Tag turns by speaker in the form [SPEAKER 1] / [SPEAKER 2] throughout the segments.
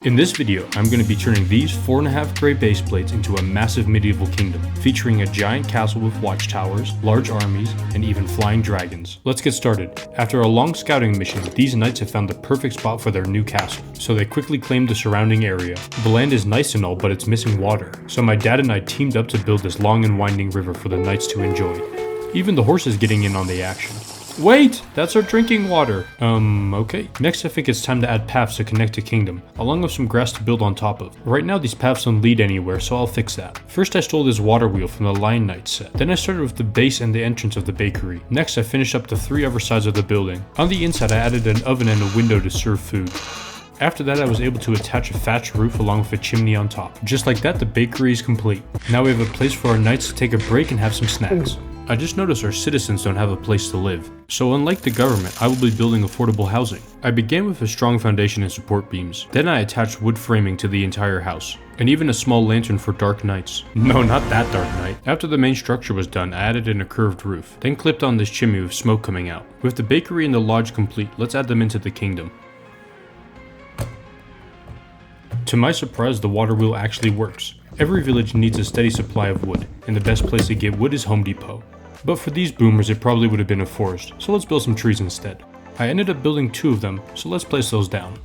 [SPEAKER 1] In this video, I'm going to be turning these 4.5 gray base plates into a massive medieval kingdom, featuring a giant castle with watchtowers, large armies, and even flying dragons. Let's get started. After a long scouting mission, these knights have found the perfect spot for their new castle, so they quickly claimed the surrounding area. The land is nice and all, but it's missing water, so my dad and I teamed up to build this long and winding river for the knights to enjoy. Even the horse is getting in on the action. Wait! That's our drinking water! Okay. Next I think it's time to add paths to connect to Kingdom, along with some grass to build on top of. Right now these paths don't lead anywhere, so I'll fix that. First I stole this water wheel from the Lion Knight set. Then I started with the base and the entrance of the bakery. Next I finished up the 3 other sides of the building. On the inside I added an oven and a window to serve food. After that I was able to attach a thatched roof along with a chimney on top. Just like that, the bakery is complete. Now we have a place for our knights to take a break and have some snacks. I just noticed our citizens don't have a place to live, so unlike the government, I will be building affordable housing. I began with a strong foundation and support beams. Then I attached wood framing to the entire house, and even a small lantern for dark nights. No, not that dark night. After the main structure was done, I added in a curved roof, then clipped on this chimney with smoke coming out. With the bakery and the lodge complete, let's add them into the kingdom. To my surprise, the water wheel actually works. Every village needs a steady supply of wood, and the best place to get wood is Home Depot. But for these boomers it probably would have been a forest, so let's build some trees instead. I ended up building 2 of them, so let's place those down.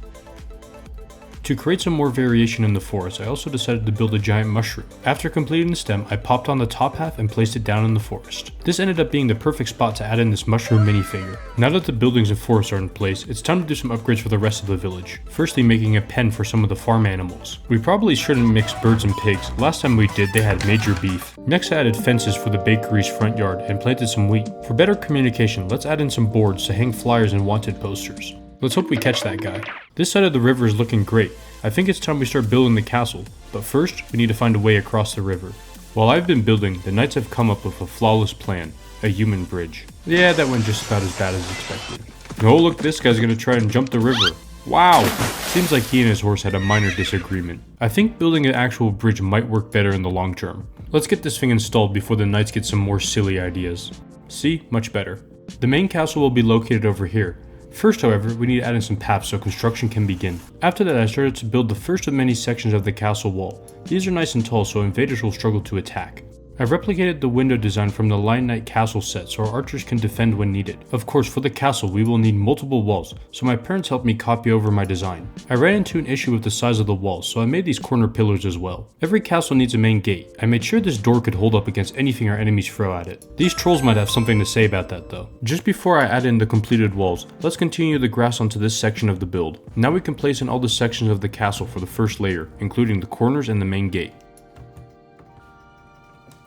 [SPEAKER 1] To create some more variation in the forest, I also decided to build a giant mushroom. After completing the stem, I popped on the top half and placed it down in the forest. This ended up being the perfect spot to add in this mushroom minifigure. Now that the buildings and forests are in place, it's time to do some upgrades for the rest of the village. Firstly, making a pen for some of the farm animals. We probably shouldn't mix birds and pigs. Last time we did, they had major beef. Next I added fences for the bakery's front yard and planted some wheat. For better communication, let's add in some boards to hang flyers and wanted posters. Let's hope we catch that guy. This side of the river is looking great. I think it's time we start building the castle, but first we need to find a way across the river. While I've been building, the knights have come up with a flawless plan, a human bridge. Yeah, that went just about as bad as expected. Oh look, this guy's gonna try and jump the river. Wow! Seems like he and his horse had a minor disagreement. I think building an actual bridge might work better in the long term. Let's get this thing installed before the knights get some more silly ideas. See? Much better. The main castle will be located over here. First, however, we need to add in some paths so construction can begin. After that, I started to build the first of many sections of the castle wall. These are nice and tall, so invaders will struggle to attack. I've replicated the window design from the Lion Knight castle set so our archers can defend when needed. Of course, for the castle we will need multiple walls, so my parents helped me copy over my design. I ran into an issue with the size of the walls, so I made these corner pillars as well. Every castle needs a main gate. I made sure this door could hold up against anything our enemies throw at it. These trolls might have something to say about that though. Just before I add in the completed walls, let's continue the grass onto this section of the build. Now we can place in all the sections of the castle for the first layer, including the corners and the main gate.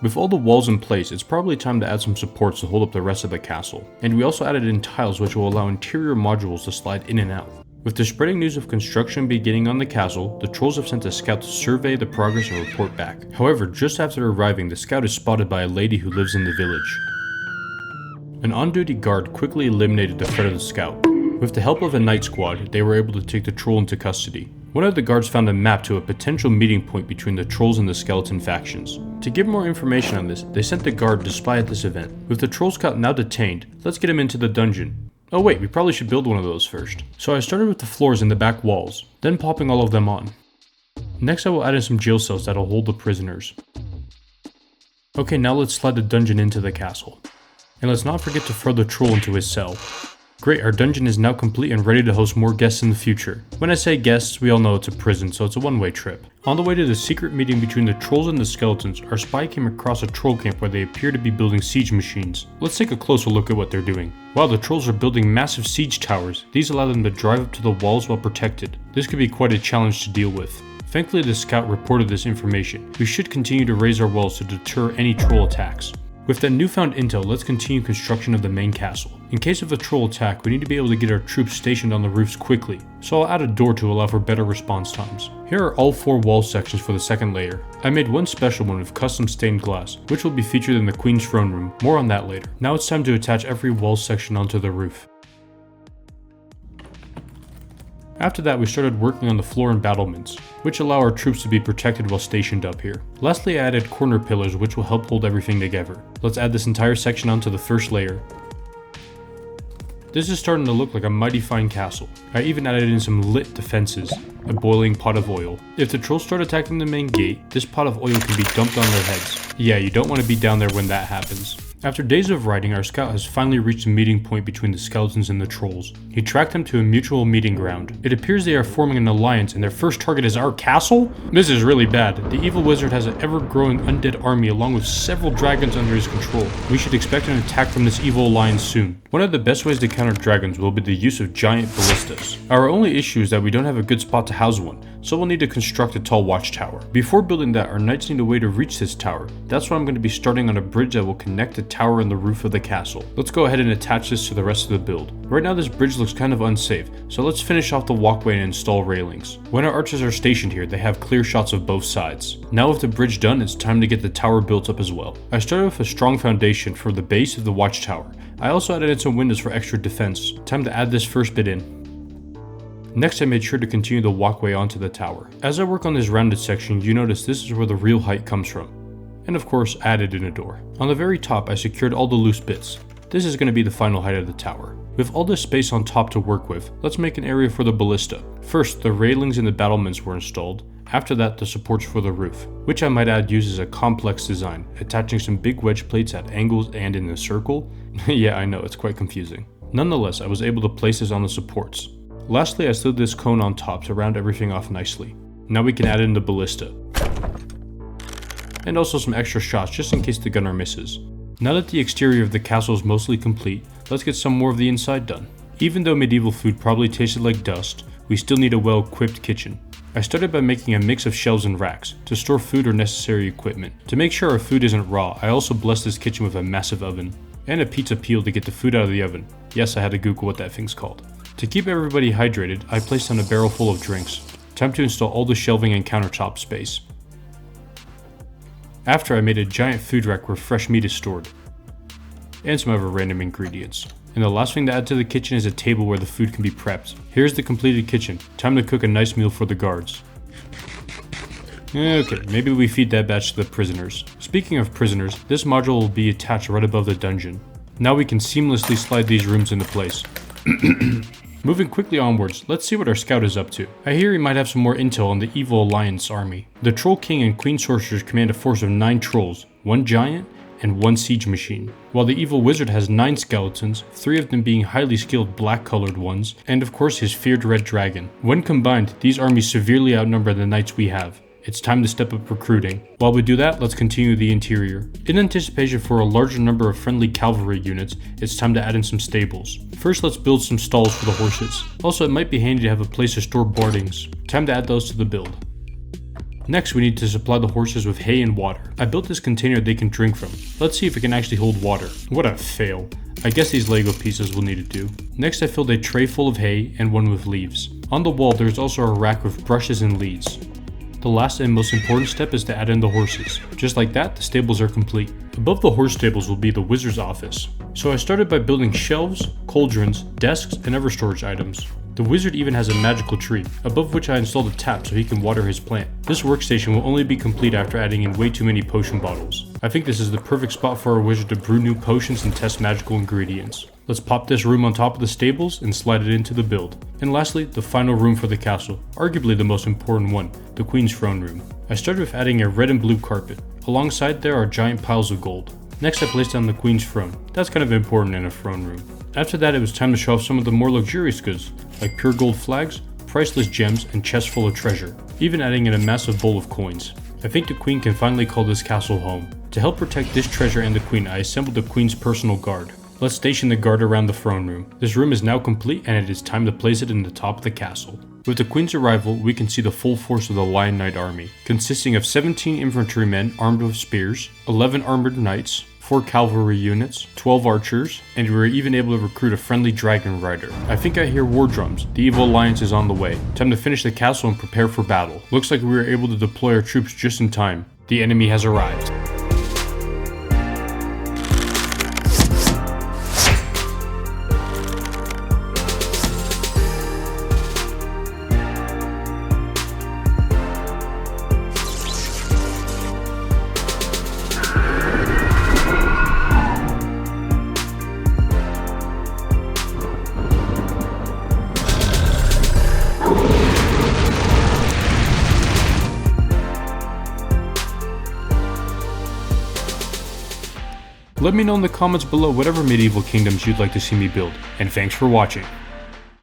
[SPEAKER 1] With all the walls in place, it's probably time to add some supports to hold up the rest of the castle. And we also added in tiles which will allow interior modules to slide in and out. With the spreading news of construction beginning on the castle, the trolls have sent a scout to survey the progress and report back. However, just after arriving, the scout is spotted by a lady who lives in the village. An on-duty guard quickly eliminated the threat of the scout. With the help of a night squad, they were able to take the troll into custody. One of the guards found a map to a potential meeting point between the trolls and the skeleton factions. To give more information on this, they sent the guard to spy at this event. With the troll scout now detained, let's get him into the dungeon. Oh wait, we probably should build one of those first. So I started with the floors and the back walls, then popping all of them on. Next I will add in some jail cells that'll hold the prisoners. Okay, now let's slide the dungeon into the castle. And let's not forget to throw the troll into his cell. Great, our dungeon is now complete and ready to host more guests in the future. When I say guests, we all know it's a prison, so it's a one-way trip. On the way to the secret meeting between the trolls and the skeletons, our spy came across a troll camp where they appear to be building siege machines. Let's take a closer look at what they're doing. While the trolls are building massive siege towers, these allow them to drive up to the walls while protected. This could be quite a challenge to deal with. Thankfully, the scout reported this information. We should continue to raise our walls to deter any troll attacks. With that newfound intel, let's continue construction of the main castle. In case of a troll attack, we need to be able to get our troops stationed on the roofs quickly, so I'll add a door to allow for better response times. Here are all 4 wall sections for the second layer. I made one special one with custom stained glass, which will be featured in the Queen's throne room. More on that later. Now it's time to attach every wall section onto the roof. After that, we started working on the floor and battlements, which allow our troops to be protected while stationed up here. Lastly, I added corner pillars which will help hold everything together. Let's add this entire section onto the first layer. This is starting to look like a mighty fine castle. I even added in some lit defenses, a boiling pot of oil. If the trolls start attacking the main gate, this pot of oil can be dumped on their heads. Yeah, you don't want to be down there when that happens. After days of riding, our scout has finally reached a meeting point between the skeletons and the trolls. He tracked them to a mutual meeting ground. It appears they are forming an alliance and their first target is our castle? This is really bad. The evil wizard has an ever-growing undead army along with several dragons under his control. We should expect an attack from this evil alliance soon. One of the best ways to counter dragons will be the use of giant ballistas. Our only issue is that we don't have a good spot to house one, so we'll need to construct a tall watchtower. Before building that, our knights need a way to reach this tower. That's why I'm going to be starting on a bridge that will connect the tower and the roof of the castle. Let's go ahead and attach this to the rest of the build. Right now this bridge looks kind of unsafe, so let's finish off the walkway and install railings. When our archers are stationed here, they have clear shots of both sides. Now with the bridge done, it's time to get the tower built up as well. I started with a strong foundation for the base of the watchtower. I also added in some windows for extra defense. Time to add this first bit in. Next I made sure to continue the walkway onto the tower. As I work on this rounded section, you notice this is where the real height comes from. And of course added in a door. On the very top I secured all the loose bits. This is going to be the final height of the tower. With all this space on top to work with, let's make an area for the ballista. First, the railings and the battlements were installed. After that, the supports for the roof, which I might add uses a complex design, attaching some big wedge plates at angles and in a circle. Yeah, I know, it's quite confusing. Nonetheless, I was able to place this on the supports. Lastly, I slid this cone on top to round everything off nicely. Now we can add in the ballista. And also some extra shots just in case the gunner misses. Now that the exterior of the castle is mostly complete, let's get some more of the inside done. Even though medieval food probably tasted like dust, we still need a well-equipped kitchen. I started by making a mix of shelves and racks to store food or necessary equipment. To make sure our food isn't raw, I also blessed this kitchen with a massive oven. And a pizza peel to get the food out of the oven. Yes, I had to Google what that thing's called. To keep everybody hydrated, I placed on a barrel full of drinks. Time to install all the shelving and countertop space. After, I made a giant food rack where fresh meat is stored. And some other random ingredients. And the last thing to add to the kitchen is a table where the food can be prepped. Here's the completed kitchen. Time to cook a nice meal for the guards. Okay, maybe we feed that batch to the prisoners. Speaking of prisoners, this module will be attached right above the dungeon. Now we can seamlessly slide these rooms into place. Moving quickly onwards, let's see what our scout is up to. I hear he might have some more intel on the evil alliance army. The Troll King and Queen Sorcerers command a force of 9 trolls, 1 giant, and 1 siege machine, while the evil wizard has 9 skeletons, 3 of them being highly skilled black colored ones, and of course his feared red dragon. When combined, these armies severely outnumber the knights we have. It's time to step up recruiting. While we do that, let's continue the interior. In anticipation for a larger number of friendly cavalry units, it's time to add in some stables. First, let's build some stalls for the horses. Also, it might be handy to have a place to store bardings. Time to add those to the build. Next, we need to supply the horses with hay and water. I built this container they can drink from. Let's see if it can actually hold water. What a fail. I guess these Lego pieces will need to do. Next, I filled a tray full of hay and one with leaves. On the wall, there's also a rack with brushes and leads. The last and most important step is to add in the horses. Just like that, the stables are complete. Above the horse stables will be the wizard's office. So I started by building shelves, cauldrons, desks, and other storage items. The wizard even has a magical tree, above which I installed a tap so he can water his plant. This workstation will only be complete after adding in way too many potion bottles. I think this is the perfect spot for our wizard to brew new potions and test magical ingredients. Let's pop this room on top of the stables and slide it into the build. And lastly, the final room for the castle, arguably the most important one, the Queen's throne room. I started with adding a red and blue carpet. Alongside there are giant piles of gold. Next I placed down the Queen's throne. That's kind of important in a throne room. After that it was time to show off some of the more luxurious goods, like pure gold flags, priceless gems, and chests full of treasure, even adding in a massive bowl of coins. I think the Queen can finally call this castle home. To help protect this treasure and the Queen, I assembled the Queen's personal guard. Let's station the guard around the throne room. This room is now complete and it is time to place it in the top of the castle. With the Queen's arrival, we can see the full force of the Lion Knight army, consisting of 17 infantrymen armed with spears, 11 armored knights, 4 cavalry units, 12 archers, and we were even able to recruit a friendly dragon rider. I think I hear war drums. The evil alliance is on the way. Time to finish the castle and prepare for battle. Looks like we were able to deploy our troops just in time. The enemy has arrived. Let me know in the comments below whatever medieval kingdoms you'd like to see me build, and thanks for watching.